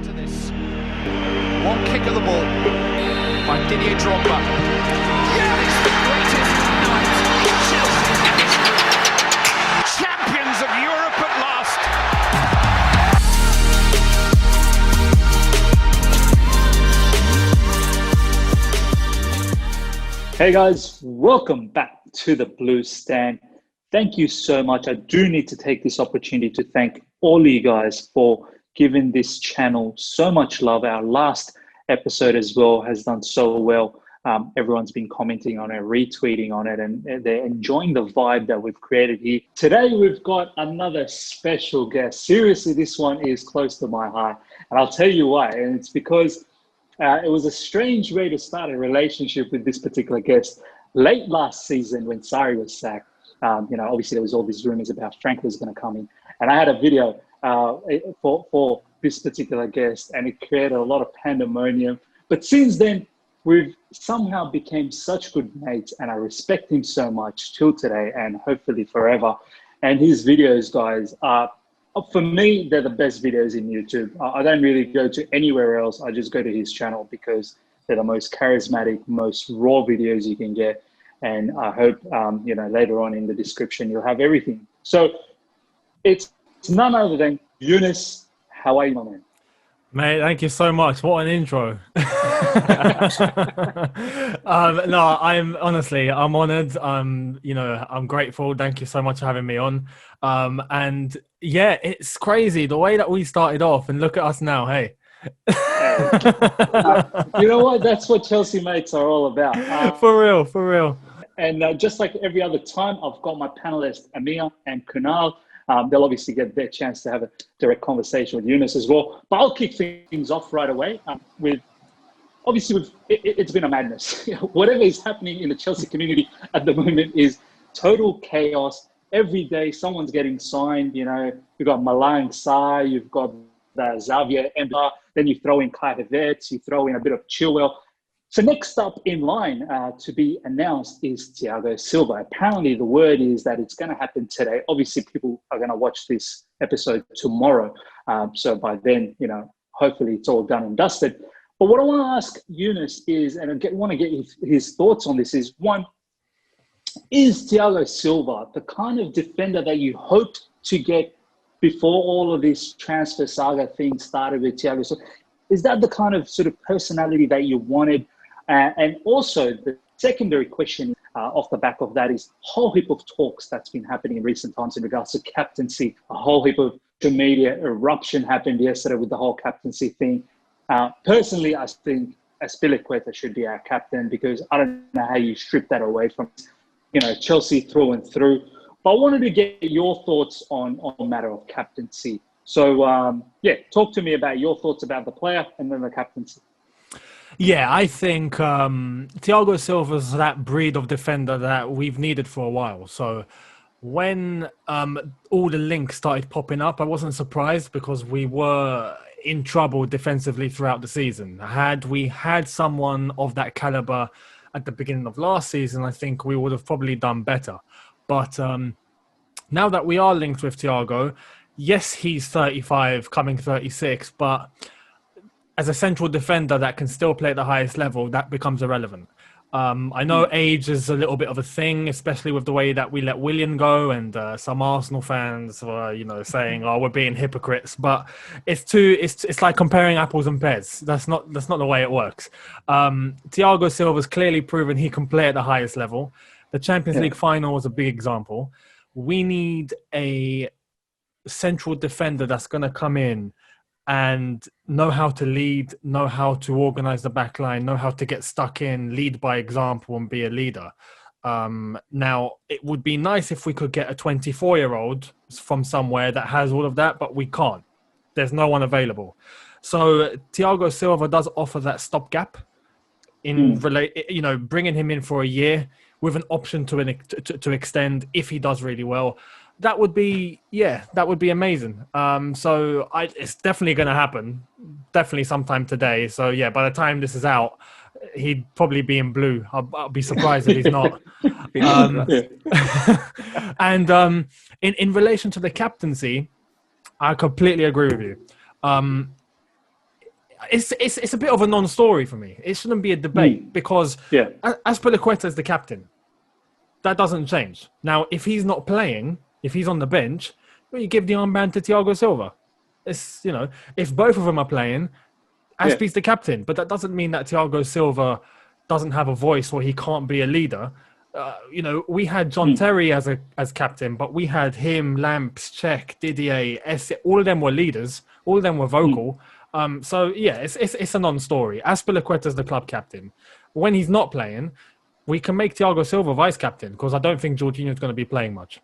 To this. One kick of the ball by Didier Drogba. Yeah, it's the greatest night in Chelsea history. Champions of Europe at last. Hey guys, welcome back to the Blue Stand. Thank you so much. I do need to take this opportunity to thank all you guys for giving this channel so much love. Our last episode as well has done so well. Everyone's been commenting on it, retweeting on it, and they're enjoying the vibe that we've created here. Today, we've got another special guest. Seriously, this one is close to my heart, and I'll tell you why. And it's because it was a strange way to start a relationship with this particular guest. Late last season, when Sarri was sacked, obviously there was all these rumors about Frank was going to come in, and I had a video for this particular guest, and it created a lot of pandemonium. But since then, we've somehow became such good mates, and I respect him so much till today, and hopefully forever. And his videos, guys, are, for me, they're the best videos in YouTube. I don't really go to anywhere else. I just go to his channel because they're the most charismatic, most raw videos you can get. And I hope, later on in the description, you'll have everything. So it's none other than Younes. How are you, my man? Mate, thank you so much. What an intro. I'm honored. I'm grateful. Thank you so much for having me on. And yeah, it's crazy the way that we started off, and look at us now. Hey. You know what? That's what Chelsea mates are all about. For real. And just like every other time, I've got my panelists, Ameya and Kunal. They'll obviously get their chance to have a direct conversation with Younes as well. But I'll kick things off right away it's been a madness. Whatever is happening in the Chelsea community at the moment is total chaos. Every day, someone's getting signed. You've got Malang Sarr, you've got Xavier Emba, then you throw in Kai Havertz, you throw in a bit of Chilwell. So next up in line to be announced is Thiago Silva. Apparently the word is that it's going to happen today. Obviously people are going to watch this episode tomorrow. So by then, hopefully it's all done and dusted. But what I want to ask Younes is, and I want to get his thoughts on this, is one, is Thiago Silva the kind of defender that you hoped to get before all of this transfer saga thing started with Thiago Silva? Is that the kind of sort of personality that you wanted? And also the secondary question off the back of that is a whole heap of talks that's been happening in recent times in regards to captaincy. A whole heap of social media eruption happened yesterday with the whole captaincy thing. Personally, I think Azpilicueta should be our captain because I don't know how you strip that away from, Chelsea through and through. But I wanted to get your thoughts on the matter of captaincy. So, talk to me about your thoughts about the player and then the captaincy. Yeah, I think Thiago Silva's that breed of defender that we've needed for a while. So when all the links started popping up, I wasn't surprised because we were in trouble defensively throughout the season. Had we had someone of that caliber at the beginning of last season, I think we would have probably done better. But now that we are linked with Thiago, yes, he's 35, coming 36, but as a central defender that can still play at the highest level, that becomes irrelevant. I know age is a little bit of a thing, especially with the way that we let Willian go, and some Arsenal fans were, saying, "Oh, we're being hypocrites." But it's like comparing apples and pears. That's not the way it works. Thiago Silva's clearly proven he can play at the highest level. The Champions League final was a big example. We need a central defender that's going to come in and know how to lead, know how to organize the back line, know how to get stuck in, lead by example and be a leader. Now, it would be nice if we could get a 24-year-old from somewhere that has all of that, but we can't. There's no one available. So Thiago Silva does offer that stopgap in bringing him in for a year with an option to extend if he does really well. That would be amazing. So it's definitely going to happen. Definitely sometime today. So yeah, by the time this is out, he'd probably be in blue. I'll be surprised if he's not. And in relation to the captaincy, I completely agree with you. it's a bit of a non-story for me. It shouldn't be a debate because Azpilicueta is the captain. That doesn't change. Now, if he's not playing, if he's on the bench, well, you give the armband to Thiago Silva. It's, you know, if both of them are playing, Azpi's the captain. But that doesn't mean that Thiago Silva doesn't have a voice or he can't be a leader. You know, we had John Terry as captain, but we had him, Lamps, Cech, Didier, all of them were leaders. All of them were vocal. So, yeah, it's a non-story. Azpilicueta is the club captain. When he's not playing, we can make Thiago Silva vice-captain because I don't think Jorginho is going to be playing much.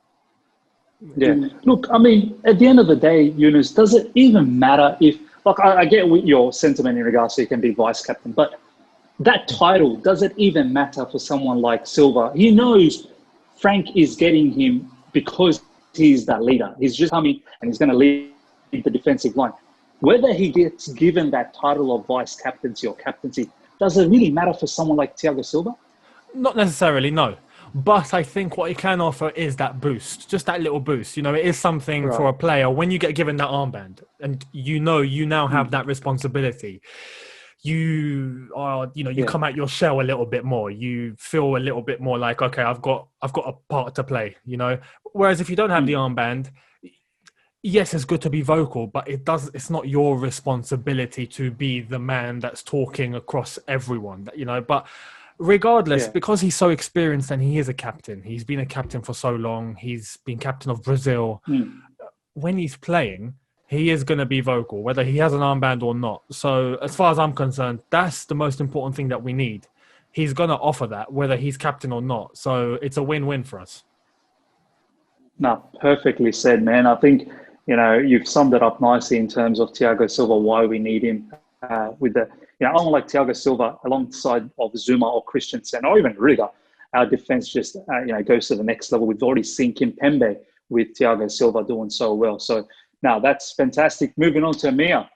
Yeah. Look, I mean, at the end of the day, Younes, does it even matter if... Like, I get your sentiment in regards to he can be vice-captain, but that title, does it even matter for someone like Silva? He knows Frank is getting him because he's that leader. He's just coming and he's going to lead the defensive line. Whether he gets given that title of vice-captaincy or captaincy, does it really matter for someone like Thiago Silva? Not necessarily, no. But I think what he can offer is that boost, just that little boost. You know, it is something for a player when you get given that armband and you know you now have that responsibility. You are, you know, you come out your shell a little bit more. You feel a little bit more like, okay, I've got a part to play, you know. Whereas if you don't have the armband, yes, it's good to be vocal, but it's not your responsibility to be the man that's talking across everyone, you know. But regardless, because he's so experienced and he is a captain, he's been a captain for so long, he's been captain of Brazil. When he's playing, he is going to be vocal, whether he has an armband or not. So as far as I'm concerned, that's the most important thing that we need. He's going to offer that, whether he's captain or not. So it's a win-win for us. No, perfectly said, man. I think, you know, you've summed it up nicely in terms of Thiago Silva, why we need him with the, you know, unlike Thiago Silva, alongside of Zuma or Christensen or even Riga, our defense just, you know, goes to the next level. We've already seen Kimpembe with Thiago Silva doing so well. So now that's fantastic. Moving on to Ameya.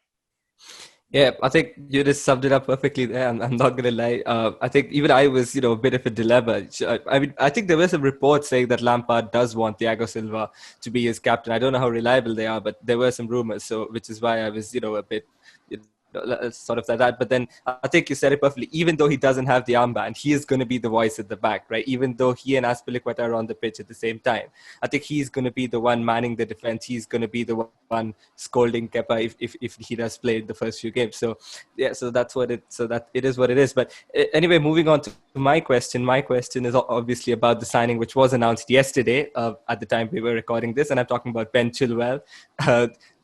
Yeah, I think you just summed it up perfectly there. I'm not going to lie. I think even I was, you know, a bit of a dilemma. I mean, I think there were some reports saying that Lampard does want Thiago Silva to be his captain. I don't know how reliable they are, but there were some rumors. So, which is why I was, you know, a bit sort of like that. But then I think you said it perfectly. Even though he doesn't have the armband, he is going to be the voice at the back, right? Even though he and Azpilicueta are on the pitch at the same time, I think he's going to be the one manning the defense. He's going to be the one scolding Kepa if he does play in the first few games. So yeah, so that's what it. So that it is what it is. But anyway, moving on to my question. My question is obviously about the signing, which was announced yesterday at the time we were recording this, and I'm talking about Ben Chilwell.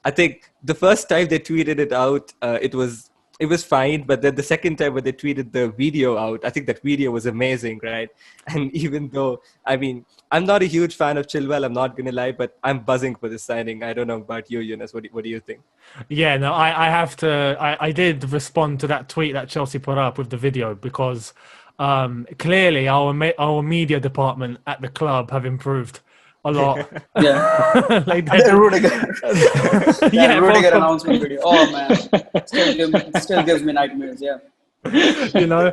I think the first time they tweeted it out, it was fine. But then the second time when they tweeted the video out, I think that video was amazing, right? And even though, I mean, I'm not a huge fan of Chilwell, I'm not going to lie, but I'm buzzing for this signing. I don't know about you, Younes. What do you think? Yeah, no, I have to. I did respond to that tweet that Chelsea put up with the video because clearly our media department at the club have improved a lot. Yeah. Like The Rudiger announcement video. Oh man, still gives me nightmares. Yeah. You know,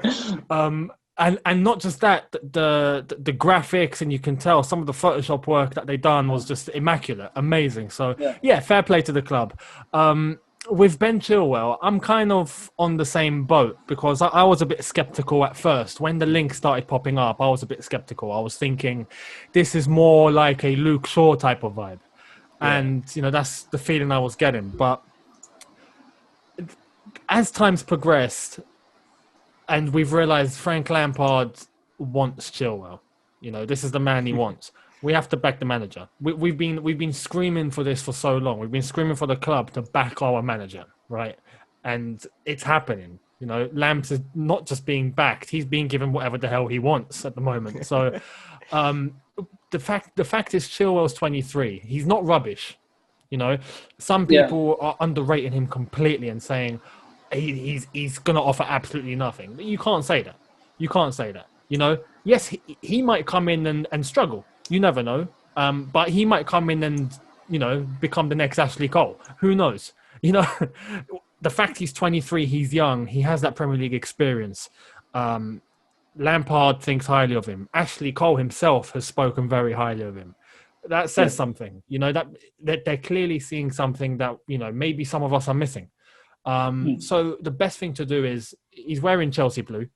and not just that, the graphics, and you can tell some of the Photoshop work that they done was just immaculate, amazing. So yeah, fair play to the club. With Ben Chilwell, I'm kind of on the same boat because I was a bit skeptical at first. When the link started popping up, I was a bit skeptical. I was thinking this is more like a Luke Shaw type of vibe. Yeah. And, you know, that's the feeling I was getting. But as time's progressed and we've realized Frank Lampard wants Chilwell, you know, this is the man he wants. We have to back the manager. We've been screaming for this for so long. We've been screaming for the club to back our manager, right? And it's happening. You know, Lamps is not just being backed; he's being given whatever the hell he wants at the moment. So, the fact is, Chilwell's 23. He's not rubbish. You know, some people are underrating him completely and saying he's going to offer absolutely nothing. But you can't say that. You can't say that. You know, yes, he might come in and struggle. You never know. But he might come in and, you know, become the next Ashley Cole. Who knows? You know, the fact he's 23, he's young. He has that Premier League experience. Lampard thinks highly of him. Ashley Cole himself has spoken very highly of him. That says something, you know, that they're clearly seeing something that, you know, maybe some of us are missing. So the best thing to do is he's wearing Chelsea blue.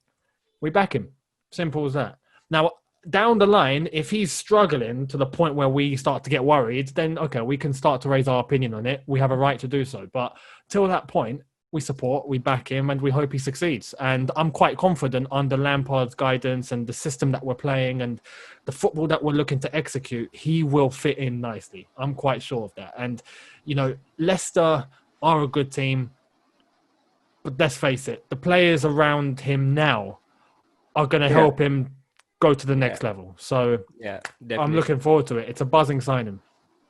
We back him. Simple as that. Now, down the line, if he's struggling to the point where we start to get worried, then okay, we can start to raise our opinion on it. We have a right to do so. But till that point, we support, we back him, and we hope he succeeds. And I'm quite confident under Lampard's guidance and the system that we're playing and the football that we're looking to execute, he will fit in nicely. I'm quite sure of that. And, you know, Leicester are a good team, but let's face it, the players around him now are going to help him go to the next level. So definitely. I'm looking forward to it. It's a buzzing signing.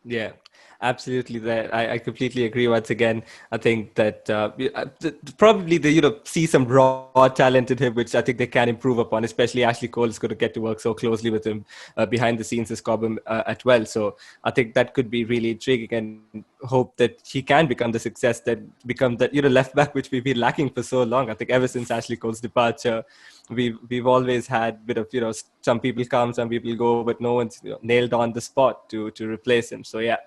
Yeah, absolutely. That I completely agree. Once again, I think that probably they see some raw talent in him, which I think they can improve upon. Especially Ashley Cole is going to get to work so closely with him behind the scenes as Cobham as well. So I think that could be really intriguing, and hope that he can become the success that become that left back which we've been lacking for so long. I think ever since Ashley Cole's departure, we've always had a bit of some people come, some people go, but no one's nailed on the spot to replace him. So yeah,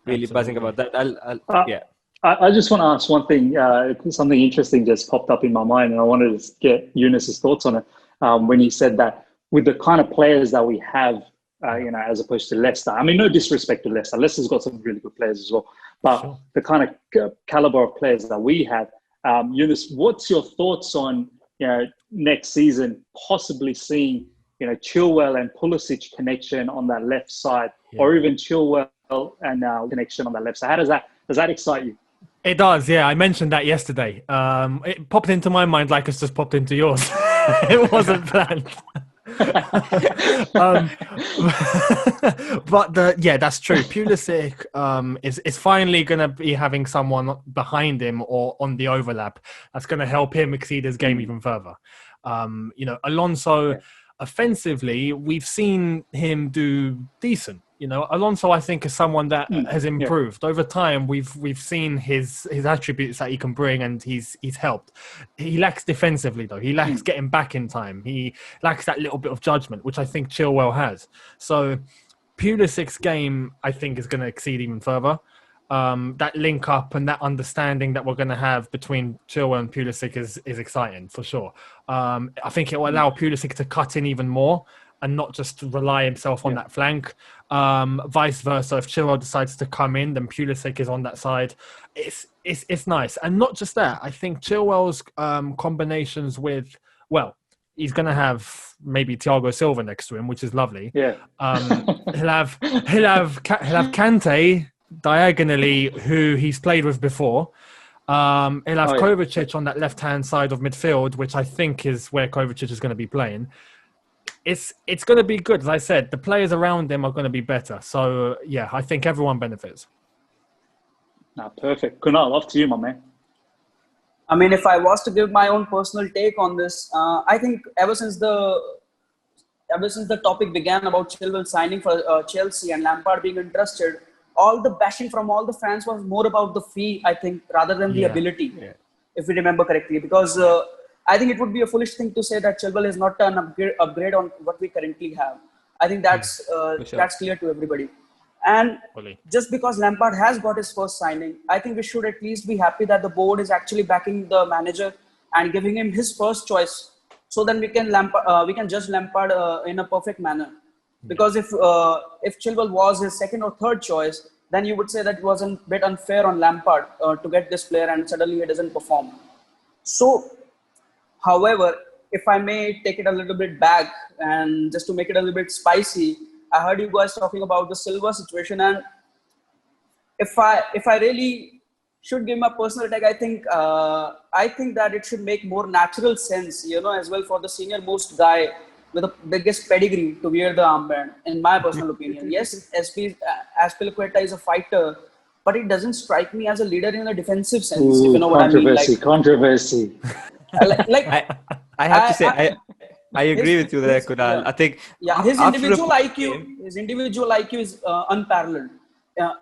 really buzzing about that. I just want to ask one thing. Something interesting just popped up in my mind, and I wanted to get Younes' thoughts on it. When he said that with the kind of players that we have, as opposed to Leicester. I mean, no disrespect to Leicester. Leicester's got some really good players as well. But the kind of caliber of players that we have, Younes, what's your thoughts on next season possibly seeing Chilwell and Pulisic connection on that left side, or even Chilwell and connection on that left side? How does that excite you? It does, yeah. I mentioned that yesterday. It popped into my mind like it's just popped into yours. It wasn't planned. But that's true. Pulisic is finally going to be having someone behind him or on the overlap that's going to help him exceed his game even further. Alonso, offensively, we've seen him do decent. Alonso, I think, is someone that has improved over time. We've seen his attributes that he can bring, and he's helped. He lacks defensively, though. He lacks getting back in time. He lacks that little bit of judgment, which I think Chilwell has. So Pulisic's game, I think, is going to exceed even further. That link up and that understanding that we're going to have between Chilwell and Pulisic is exciting for sure. I think it will allow Pulisic to cut in even more and not just rely himself on that flank. Vice versa, if Chilwell decides to come in, then Pulisic is on that side. It's nice. And not just that, I think Chilwell's combinations with, he's going to have maybe Thiago Silva next to him, which is lovely. Yeah. He'll have Kante diagonally, who he's played with before. He'll have Kovacic on that left-hand side of midfield, which I think is where Kovacic is going to be playing. It's going to be good. As I said, the players around him are going to be better. So, I think everyone benefits. Perfect. Kunal, off to you, my man. I mean, if I was to give my own personal take on this, I think ever since the topic began about Chilwell signing for Chelsea and Lampard being interested, all the bashing from all the fans was more about the fee, I think, rather than the ability, if we remember correctly. Because I think it would be a foolish thing to say that Chilwell is not an upgrade on what we currently have. I think that's clear to everybody. And just because Lampard has got his first signing, I think we should at least be happy that the board is actually backing the manager and giving him his first choice, so then we can judge Lampard in a perfect manner. Because if Chilwell was his second or third choice, then you would say that it was a bit unfair on Lampard to get this player and suddenly he doesn't perform. So, however, if I may take it a little bit back and just to make it a little bit spicy, I heard you guys talking about the Silva situation, and if I really should give my personal take, I think that it should make more natural sense, as well, for the senior most guy with the biggest pedigree to wear the armband, in my personal opinion. Yes, Azpilicueta is a fighter, but it doesn't strike me as a leader in a defensive sense, if you know what I mean. Controversy. I have to say, I agree with you there, Kunal. I think his individual IQ is unparalleled,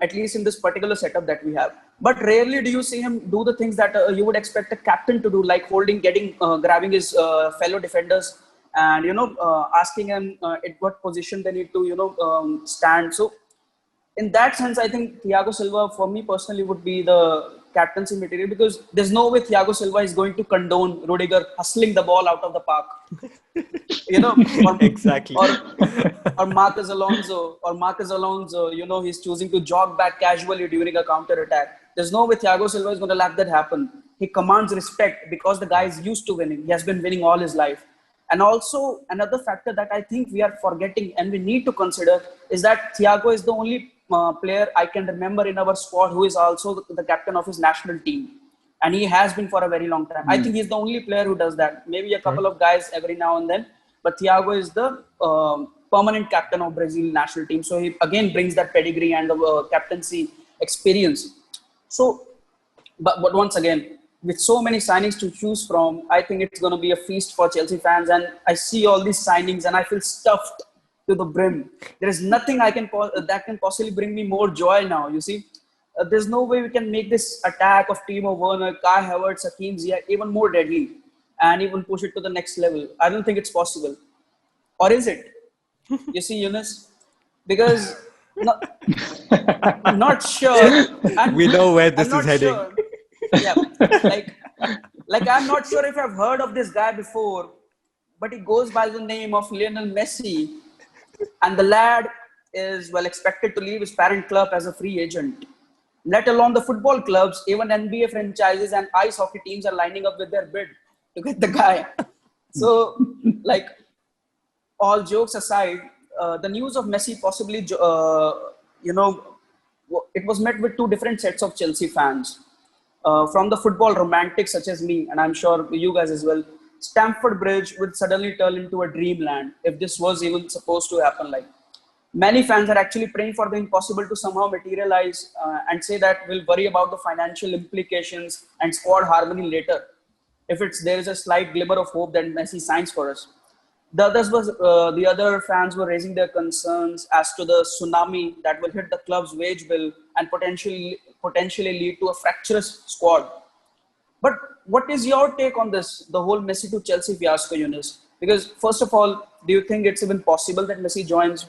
at least in this particular setup that we have. But rarely do you see him do the things that you would expect a captain to do, like grabbing his fellow defenders and asking him at what position they need to stand. So in that sense, I think Thiago Silva, for me personally, would be the captaincy material, because there's no way Thiago Silva is going to condone Rudiger hustling the ball out of the park. Exactly. Or Marcus Alonso, he's choosing to jog back casually during a counter attack. There's no way Thiago Silva is going to let that happen. He commands respect because the guy is used to winning. He has been winning all his life. And also another factor that I think we are forgetting and we need to consider is that Thiago is the only player I can remember in our squad who is also the captain of his national team. And he has been for a very long time. I think he's the only player who does that. Maybe a couple of guys every now and then. But Thiago is the permanent captain of Brazil national team. So he again brings that pedigree and the captaincy experience. So, but once again, with so many signings to choose from, I think it's going to be a feast for Chelsea fans. And I see all these signings and I feel stuffed to the brim. There is nothing that can possibly bring me more joy now. You see, there's no way we can make this attack of Timo Werner, Kai Havertz, Hakim Ziyech even more deadly and even push it to the next level. I don't think it's possible. Or is it? You see, Younes? Because not sure. We know where this is heading. Sure. Yeah, like I'm not sure if I've heard of this guy before, but he goes by the name of Lionel Messi, and the lad is expected to leave his parent club as a free agent. Let alone the football clubs, even NBA franchises and ice hockey teams are lining up with their bid to get the guy. So, all jokes aside, the news of Messi possibly, it was met with two different sets of Chelsea fans. From the football romantics such as me, and I'm sure you guys as well, Stamford Bridge would suddenly turn into a dreamland if this was even supposed to happen. Many fans are actually praying for the impossible to somehow materialize and say that we'll worry about the financial implications and squad harmony later if there is a slight glimmer of hope that Messi signs for us. The other fans were raising their concerns as to the tsunami that will hit the club's wage bill and potentially lead to a fractious squad. But what is your take on this, the whole Messi to Chelsea fiasco, Younes? Because first of all, do you think it's even possible that Messi joins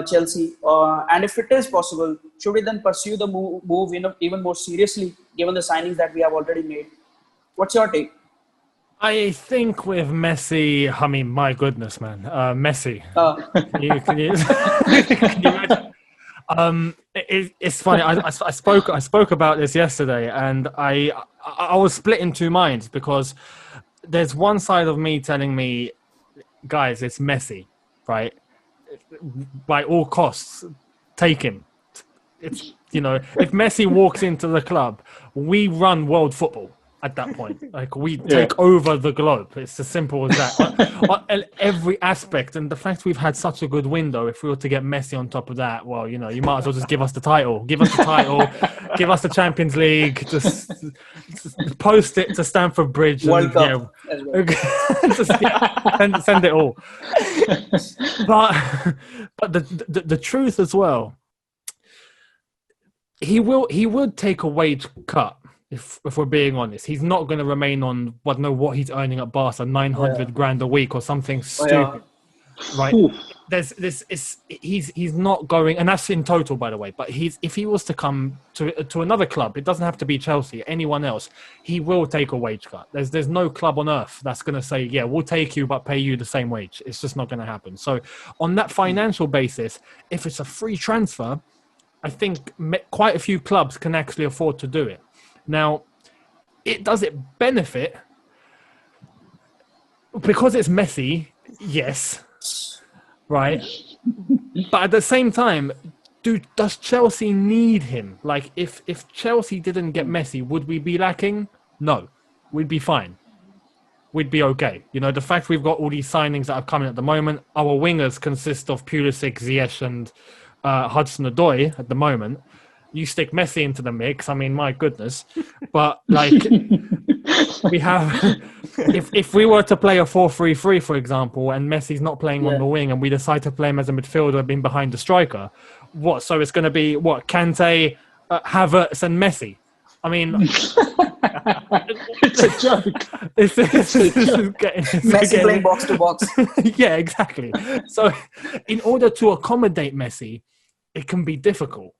Chelsea? And if it is possible, should we then pursue the move even more seriously, given the signings that we have already made? What's your take? I think with Messi, I mean, my goodness, man, Messi. Can you imagine? It's funny. I spoke about this yesterday, and I was split in two minds because there's one side of me telling me, guys, it's Messi, right? By all costs, take him. It's if Messi walks into the club, we run world football. At that point, we take over the globe. It's as simple as that. On every aspect, and the fact we've had such a good window, if we were to get Messi on top of that, well, you might as well just give us the title. Give us the title. Give us the Champions League. Just post it to Stamford Bridge. World Cup. And send it all. But the truth as well, he would take a wage cut. If we're being honest, he's not going to remain on what he's earning at Barca, 900 grand a week or something stupid, right? Ooh. He's not going, and that's in total, by the way. But if he was to come to another club, it doesn't have to be Chelsea, anyone else, he will take a wage cut. There's no club on earth that's going to say, yeah, we'll take you but pay you the same wage. It's just not going to happen. So on that financial basis, if it's a free transfer, I think quite a few clubs can actually afford to do it. Now, does it benefit? Because it's Messi, yes, right? But at the same time, does Chelsea need him? If Chelsea didn't get Messi, would we be lacking? No, we'd be fine. We'd be okay. The fact we've got all these signings that are coming at the moment, our wingers consist of Pulisic, Ziyech, and Hudson-Odoi at the moment. You stick Messi into the mix, I mean, my goodness. But, we have... If we were to play a 4-3-3, for example, and Messi's not playing on the wing, and we decide to play him as a midfielder being behind the striker, what? So it's going to be, Kante, Havertz, and Messi? I mean... It's a joke. Messi playing box to box. Yeah, exactly. So in order to accommodate Messi, it can be difficult.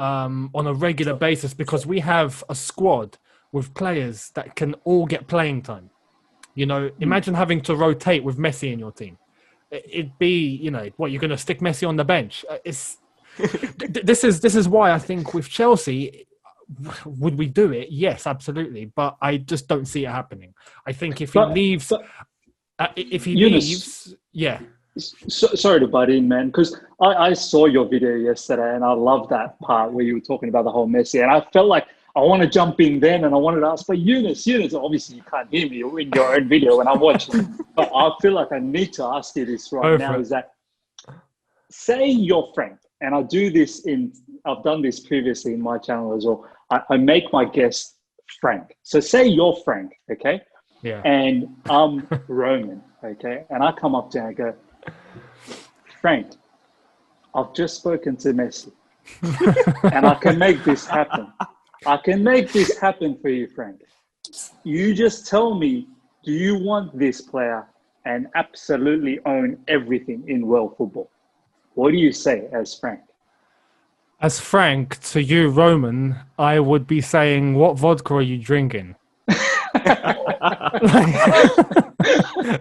on a regular basis because we have a squad with players that can all get playing time. You know, imagine having to rotate with Messi in your team. It'd be, you know, what, you're going to stick Messi on the bench? This is why I think with Chelsea, would we do it? Yes, absolutely. But I just don't see it happening. I think if he leaves, yeah. Sorry to butt in, man, because I saw your video yesterday and I love that part where you were talking about the whole Messi, and I felt like I want to jump in then and I wanted to ask, but Younes, obviously you can't hear me in your own video when I'm watching, but I feel like I need to ask you this right now, is that, say you're Frank, and I've done this previously in my channel as well, I make my guest Frank. So say you're Frank, okay? Yeah. And I'm Roman, okay? And I come up to him and go, Frank, I've just spoken to Messi and I can make this happen. I can make this happen for you, Frank. You just tell me, do you want this player and absolutely own everything in world football? What do you say as Frank? As Frank, to you, Roman, I would be saying, what vodka are you drinking?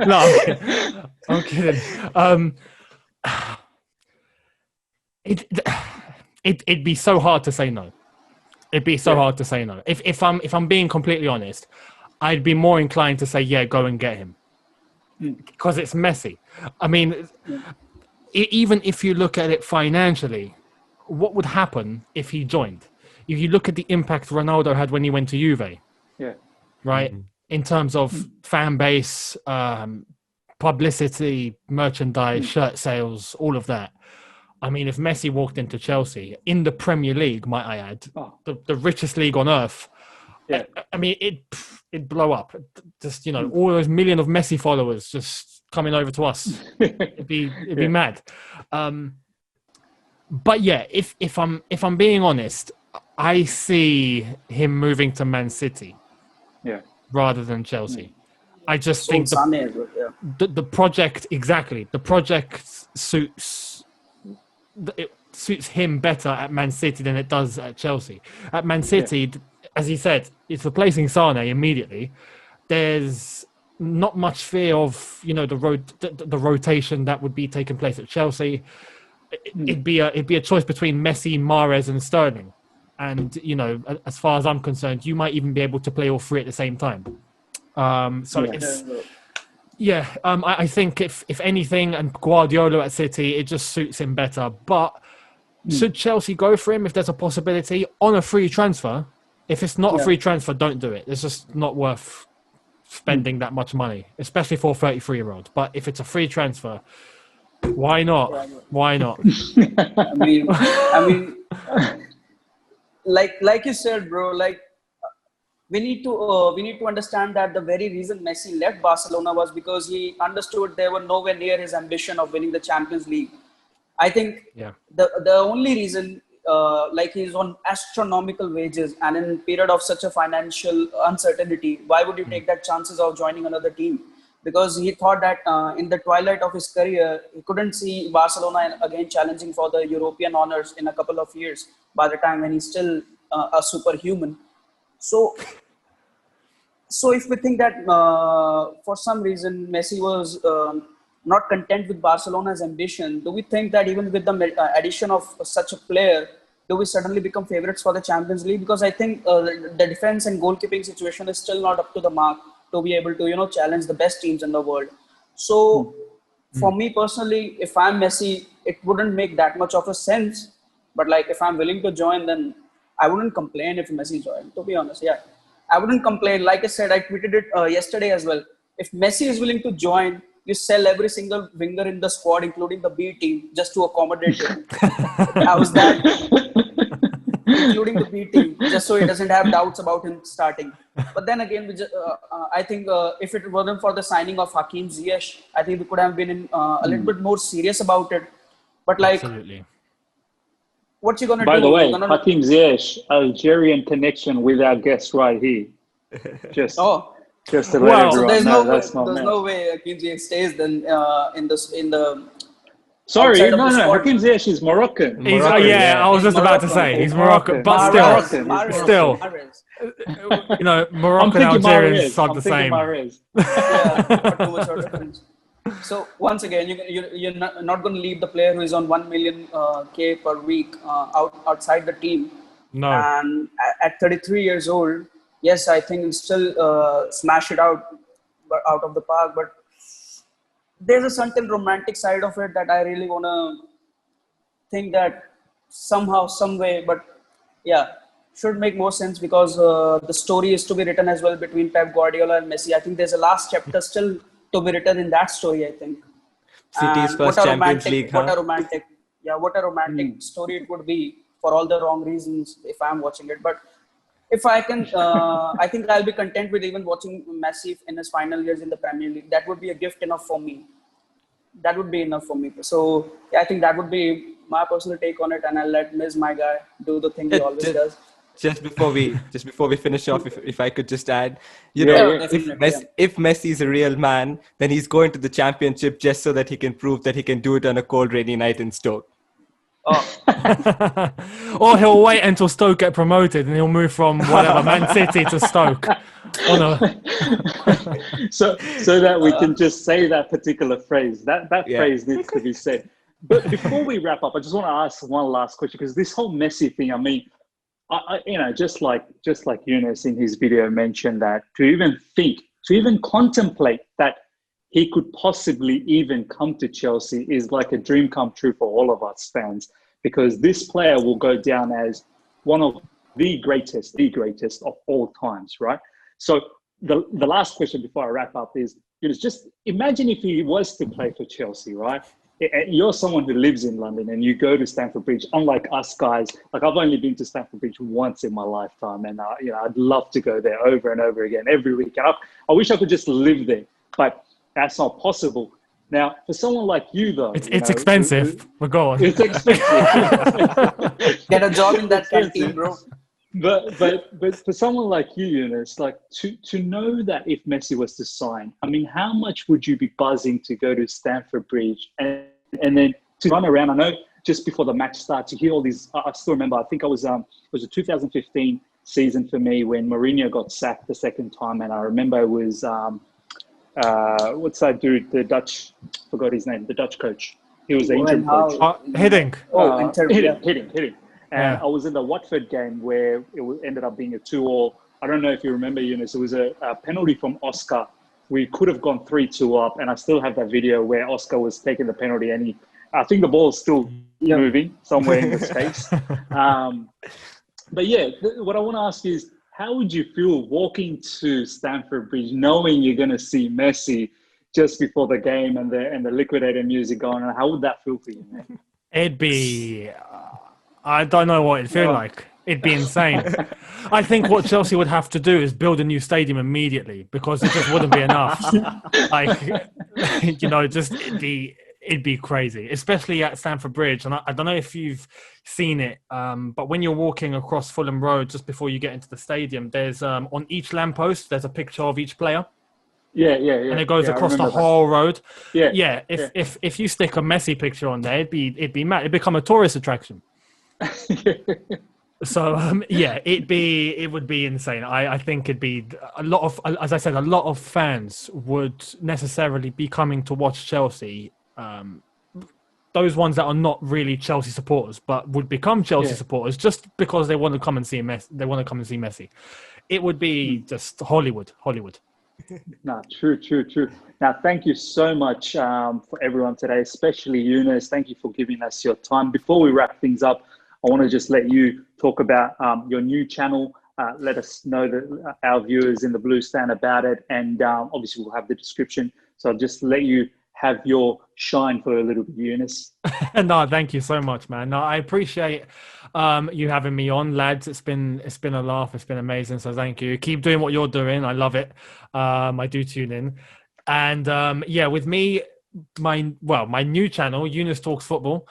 No, I'm kidding. It'd be so hard to say no. It'd be so hard to say no. If I'm being completely honest, I'd be more inclined to say, yeah, go and get him, because it's Messi. I mean, even if you look at it financially, what would happen if he joined? If you look at the impact Ronaldo had when he went to Juve, right? In terms of fan base, publicity, merchandise, shirt sales, all of that. I mean, if Messi walked into Chelsea in the Premier League, might I add, the richest league on earth, I mean, it'd blow up. Just, you know, all those million of Messi followers just coming over to us. It'd be mad. But yeah, if I'm being honest, I see him moving to Man City, rather than Chelsea. I just think the project, exactly, the project suits him better at Man City than it does at Chelsea. At Man City, as he said, it's replacing Sane immediately. There's not much fear of, you know, the rotation that would be taking place at Chelsea. It'd be a choice between Messi, Mahrez, and Sterling. And, you know, as far as I'm concerned, you might even be able to play all three at the same time. I think if anything, and Guardiola at City, it just suits him better. But should Chelsea go for him if there's a possibility on a free transfer? If it's not a free transfer, don't do it. It's just not worth spending that much money, especially for a 33-year-old. But if it's a free transfer, why not? Why not? I mean, like you said, bro. Like we need to understand that the very reason Messi left Barcelona was because he understood they were nowhere near his ambition of winning the Champions League. I think the only reason, like, he's on astronomical wages and in a period of such a financial uncertainty, why would you take that chances of joining another team? Because he thought that in the twilight of his career, he couldn't see Barcelona again challenging for the European honors in a couple of years by the time when he's still a superhuman. So if we think that for some reason Messi was not content with Barcelona's ambition, do we think that even with the addition of such a player, do we suddenly become favorites for the Champions League? Because I think the defense and goalkeeping situation is still not up to the mark to be able to, you know, challenge the best teams in the world. So for me personally, if I'm Messi, it wouldn't make that much of a sense. But like, if I'm willing to join, then I wouldn't complain if Messi joined, to be honest. Yeah, I wouldn't complain. Like I said, I tweeted it yesterday as well. If Messi is willing to join, you sell every single winger in the squad, including the B team, just to accommodate him. How's that? Including the B team, just so he doesn't have doubts about him starting. But then again, I think if it wasn't for the signing of Hakim Ziyech, I think we could have been a little bit more serious about it. But like, absolutely. What you gonna do? By the way, Hakim Ziyech, Algerian connection with our guest right here. Just to let everyone know, that's not there's no way Hakim Ziyech stays then in the Sorry, outside of no, the no. squad. Hakim Ziyech is Moroccan. He's, Moroccan, yeah, yeah. I was He's just about to Moroccan. say he's Moroccan, but Mahrez. still, Mahrez. still, Mahrez. you know, I'm Moroccan thinking Algerians Mahrez. are I'm the thinking same. Mahrez. Yeah, not too much of a difference. So once again, you're not going to leave the player who is on 1 million K per week outside the team. No. And at 33 years old, yes, I think he'll still smash it out of the park. But there's a certain romantic side of it that I really want to think that somehow, some way, but yeah, should make more sense because the story is to be written as well between Pep Guardiola and Messi. I think there's a last chapter still to be written in that story, I think. City's And first Champions League, what huh? a romantic, yeah, what a romantic story it would be for all the wrong reasons if I'm watching it. But if I can, I think I'll be content with even watching Messi in his final years in the Premier League. That would be a gift enough for me. That would be enough for me. So yeah, I think that would be my personal take on it, and I'll let Miz, my guy, do the thing he Yeah, always does. just before we finish off, if I could just add, you Yeah, know, yeah. if Messi is a real man, then he's going to the championship just so that he can prove that he can do it on a cold, rainy night in Stoke. Oh, Or he'll wait until Stoke get promoted and he'll move from whatever Man City to Stoke. Oh no. so that we can just say that particular phrase. That Yeah. phrase needs to be said. But before we wrap up, I just want to ask one last question because this whole Messi thing. I mean, you know, just like Younes in his video mentioned that to even contemplate that he could possibly even come to Chelsea is like a dream come true for all of us fans because this player will go down as one of the greatest of all times, right? So the last question before I wrap up is, just imagine if he was to play for Chelsea, right? You're someone who lives in London and you go to Stamford Bridge. Unlike us guys, like I've only been to Stamford Bridge once in my lifetime, and I'd love to go there over and over again every week. And I wish I could just live there, but that's not possible. Now, for someone like you, though, It's expensive, but go on. It's expensive. get a job in that canteen, bro. But for someone like you, Younes, like to know that if Messi was to sign, I mean, how much would you be buzzing to go to Stamford Bridge and then to run around? I know just before the match starts, you hear all these. I still remember. I think it was a 2015 season for me when Mourinho got sacked the second time, and I remember it was what's that dude? The Dutch, forgot his name. The Dutch coach. He was the interim coach. Hiddink. Hitting. And I was in the Watford game where it ended up being a 2-2. I don't know if you remember, Younes. It was a penalty from Oscar. We could have gone 3-2 up, and I still have that video where Oscar was taking the penalty, and I think the ball is still moving somewhere in the space. But yeah, what I want to ask is, how would you feel walking to Stamford Bridge, knowing you're going to see Messi just before the game and the Liquidator music going on? How would that feel for you, man? It'd be... I don't know what it'd feel like. It'd be insane. I think what Chelsea would have to do is build a new stadium immediately because it just wouldn't be enough. Like, just it'd be crazy, especially at Stamford Bridge. And I don't know if you've seen it, but when you're walking across Fulham Road just before you get into the stadium, there's on each lamppost there's a picture of each player. Yeah. And it goes across the whole road. Yeah. If you stick a Messi picture on there, it'd be mad. It'd become a tourist attraction. So it would be insane. I think it'd be a lot of, as I said, a lot of fans would necessarily be coming to watch Chelsea. Those ones that are not really Chelsea supporters, but would become Chelsea supporters just because they want to come and see Messi. They want to come and see Messi. It would be just Hollywood. No, true. Now, thank you so much for everyone today, especially Younes. Thank you for giving us your time. Before we wrap things up, I want to just let you talk about your new channel. Let us know that our viewers in the Blue Stand about it. And obviously, we'll have the description. So I'll just let you have your shine for a little bit, Younes. No, thank you so much, man. No, I appreciate you having me on, lads. It's been a laugh. It's been amazing. So thank you. Keep doing what you're doing. I love it. I do tune in. And with me, my new channel, Younes Talks Football.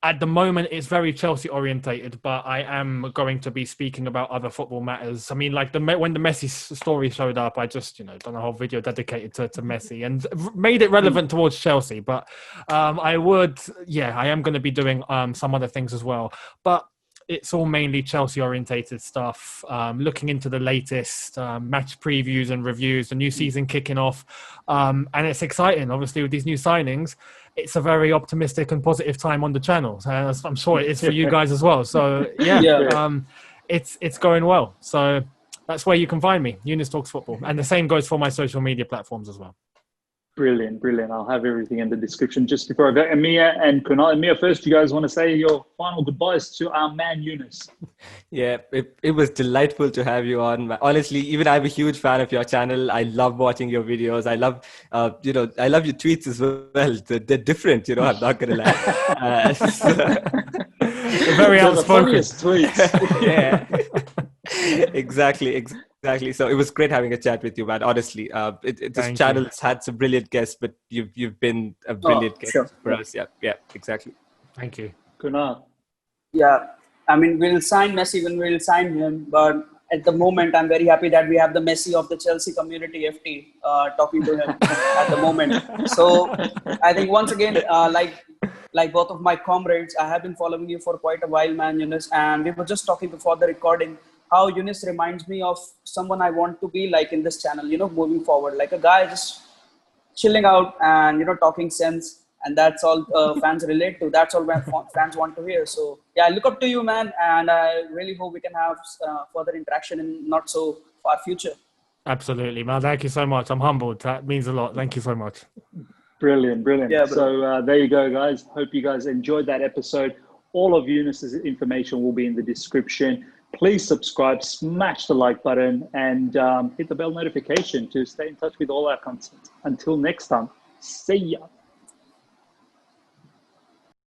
at the moment, it's very Chelsea orientated, but I am going to be speaking about other football matters. I mean, like when the Messi story showed up, I just, done a whole video dedicated to Messi and made it relevant towards Chelsea. But I am going to be doing some other things as well. But it's all mainly Chelsea orientated stuff, looking into the latest match previews and reviews, the new season kicking off. And it's exciting, obviously, with these new signings. It's a very optimistic and positive time on the channel. I'm sure it is for you guys as well. So, it's going well. So that's where you can find me, Younes Talks Football. And the same goes for my social media platforms as well. Brilliant. I'll have everything in the description. Just before I go, Ameya and Kunal. Ameya, first, you guys want to say your final goodbyes to our man, Younes? Yeah, it was delightful to have you on. Honestly, even I'm a huge fan of your channel. I love watching your videos. I love, I love your tweets as well. They're different, I'm not going to lie. You're very outspoken. Tweets. Yeah, exactly. So it was great having a chat with you, man. Honestly, this channel has had some brilliant guests, but you've been a brilliant guest for us. Yeah, exactly. Thank you. Kunal. Yeah, I mean, we'll sign Messi when we'll sign him, but at the moment, I'm very happy that we have the Messi of the Chelsea community, FT, talking to him at the moment. So I think once again, like both of my comrades, I have been following you for quite a while, man, Younes, and we were just talking before the recording how Younes reminds me of someone I want to be like in this channel, moving forward, like a guy just chilling out and, talking sense. And that's all fans relate to. That's all fans want to hear. So, yeah, I look up to you, man. And I really hope we can have further interaction in not so far future. Absolutely, man. Thank you so much. I'm humbled. That means a lot. Thank you so much. Brilliant. Yeah, so there you go, guys. Hope you guys enjoyed that episode. All of Younes's information will be in the description. Please subscribe, smash the like button, and hit the bell notification to stay in touch with all our content. Until next time, see ya.